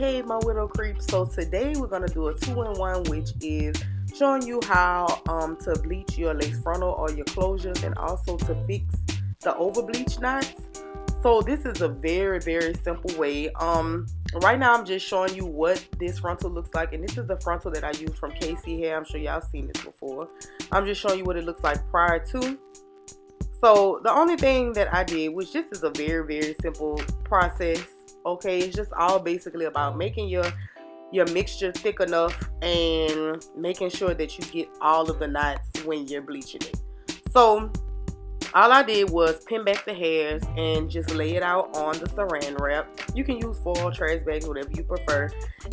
Hey my widow creeps. So today we're gonna do a 2-in-1, which is showing you how to bleach your lace frontal or your closures, and also to fix the over bleach knots. So this is a very simple way. Right now I'm just showing you what this frontal looks like, and this is the frontal that I used from Casey hair. I'm sure y'all seen this before. I'm just showing you what it looks like prior to. So the only thing that I did, which this is a very simple process, okay, it's just all basically about making your mixture thick enough and making sure that you get all of the knots when you're bleaching it. So all I did was pin back the hairs and just lay it out on the saran wrap. You can use foil, trash bags, whatever you prefer.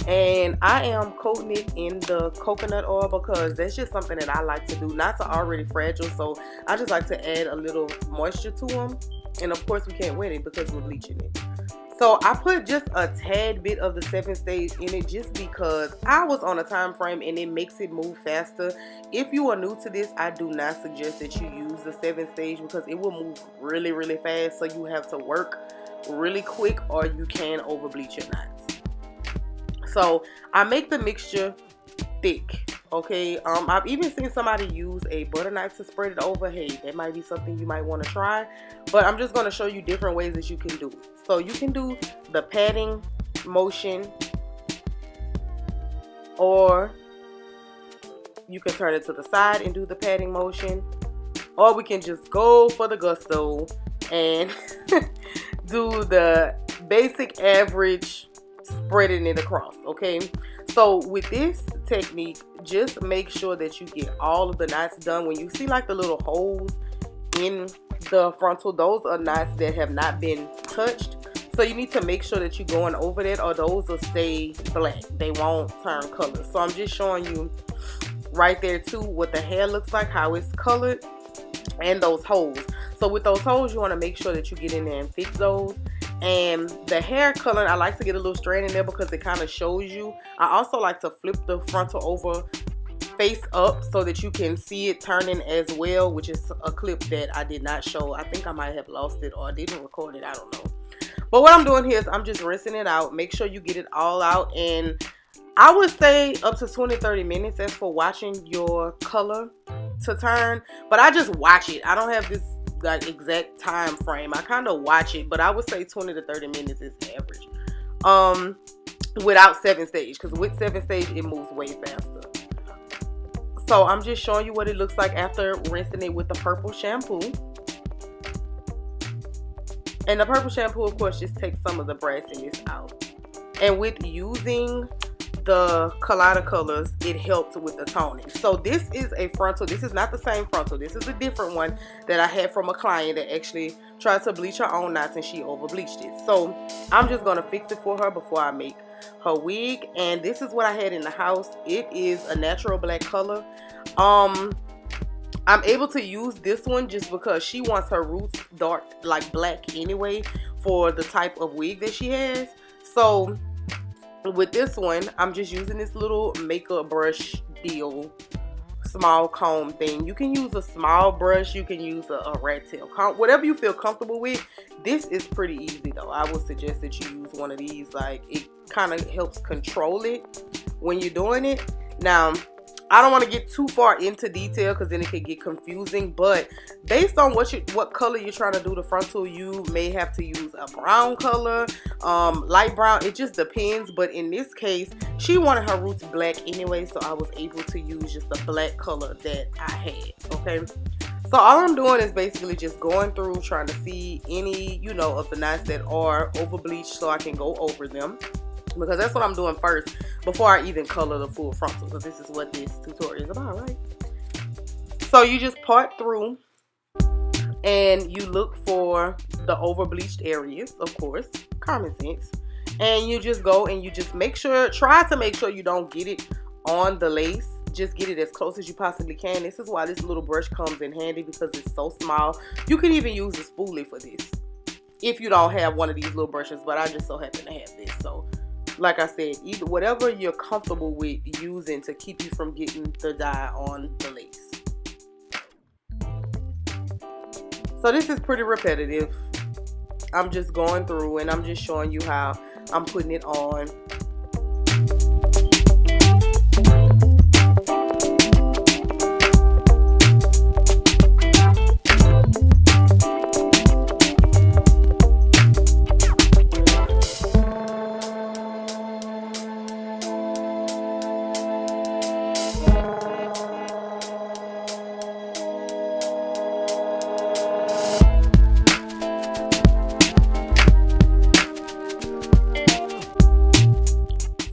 And I am coating it in the coconut oil because that's just something that I like to do. Knots are already fragile, so I just like to add a little moisture to them. And of course we can't wet it because we're bleaching it. So I put just a tad bit of the 7-stage in it just because I was on a time frame and it makes it move faster. If you are new to this, I do not suggest that you use the 7-stage because it will move really fast. So you have to work really quick or you can over bleach your knots. So I make the mixture thick. Okay, I've even seen somebody use a butter knife to spread it over. Hey, that might be something you might want to try, but I'm just going to show you different ways that you can do it. So you can do the patting motion, or you can turn it to the side and do the patting motion, or we can just go for the gusto and do the basic average spreading it across. Okay, so with this technique, just make sure that you get all of the knots done. When you see like the little holes in the frontal, those are knots that have not been touched. So you need to make sure that you're going over that, or those will stay black. They won't turn color. So I'm just showing you right there too what the hair looks like, how it's colored, and those holes. So with those holes, you want to make sure that you get in there and fix those. And the hair color, I like to get a little strand in there because it kind of shows you. I also like to flip the frontal over face up so that you can see it turning as well, which is a clip that I did not show. I think I might have lost it or didn't record it, I don't know. But what I'm doing here is I'm just rinsing it out. Make sure you get it all out, and I would say up to 20-30 minutes. That's for watching your color to turn, but I just watch it. I don't have this like exact time frame. I kind of watch it, but I would say 20 to 30 minutes is average without 7-stage, because with 7-stage it moves way faster. So I'm just showing you what it looks like after rinsing it with the purple shampoo. And the purple shampoo, of course, just takes some of the brassiness out. And with using the kalediocolors, it helps with the toning. So this is a frontal. This is not the same frontal. This is a different one that I had from a client that actually tried to bleach her own knots and she over bleached it. So I'm just going to fix it for her before I make her wig. And this is what I had in the house. It is a natural black color. I'm able to use this one just because she wants her roots dark, like black anyway, for the type of wig that she has. So with this one, I'm just using this little makeup brush deal, small comb thing. You can use a small brush, you can use a rat tail comb, whatever you feel comfortable with. This is pretty easy though. I would suggest that you use one of these. Like, it kind of helps control it when you're doing it. Now, I don't want to get too far into detail because then it could get confusing, but based on what color you're trying to do the frontal, you may have to use a brown color, light brown. It just depends, but in this case, she wanted her roots black anyway, so I was able to use just the black color that I had. Okay, so all I'm doing is basically just going through trying to see any, you know, of the knots that are over bleached so I can go over them, because that's what I'm doing first before I even color the full frontal, because this is what this tutorial is about, right? So you just part through and you look for the over bleached areas, of course, common sense, and you just go and you just try to make sure you don't get it on the lace. Just get it as close as you possibly can. This is why this little brush comes in handy, because it's so small. You can even use a spoolie for this if you don't have one of these little brushes, but I just so happen to have this. So like I said, either whatever you're comfortable with using to keep you from getting the dye on the lace. So this is pretty repetitive. I'm just going through and I'm just showing you how I'm putting it on.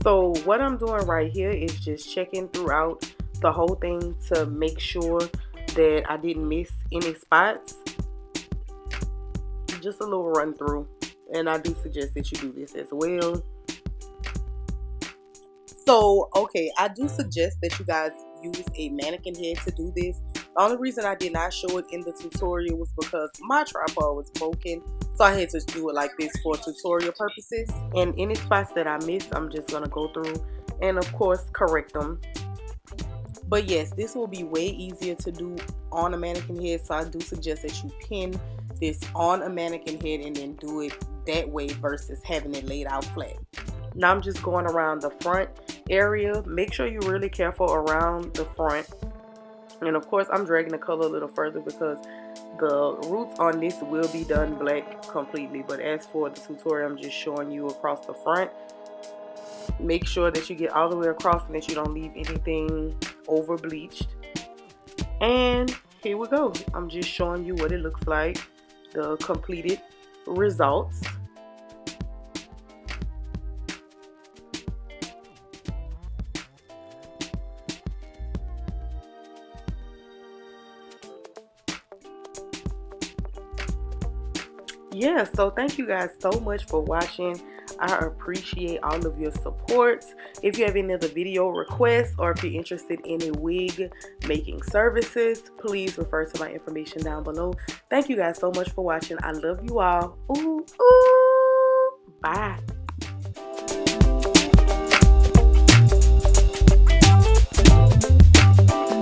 So what I'm doing right here is just checking throughout the whole thing to make sure that I didn't miss any spots. Just a little run through, and I do suggest that you do this as well. So okay, I do suggest that you guys use a mannequin head to do this. The only reason I did not show it in the tutorial was because my tripod was broken, so I had to do it like this for tutorial purposes. And any spots that I missed, I'm just gonna go through and of course correct them. But yes, this will be way easier to do on a mannequin head, so I do suggest that you pin this on a mannequin head and then do it that way versus having it laid out flat. Now I'm just going around the front area. Make sure you're really careful around the front. And of course I'm dragging the color a little further because the roots on this will be done black completely. But as for the tutorial, I'm just showing you across the front. Make sure that you get all the way across and that you don't leave anything over bleached. And here we go. I'm just showing you what it looks like, the completed results. Yeah, so thank you guys so much for watching. I appreciate all of your support. If you have any other video requests or if you're interested in a wig making services, please refer to my information down below. Thank you guys so much for watching. I love you all. Ooh, ooh. Bye.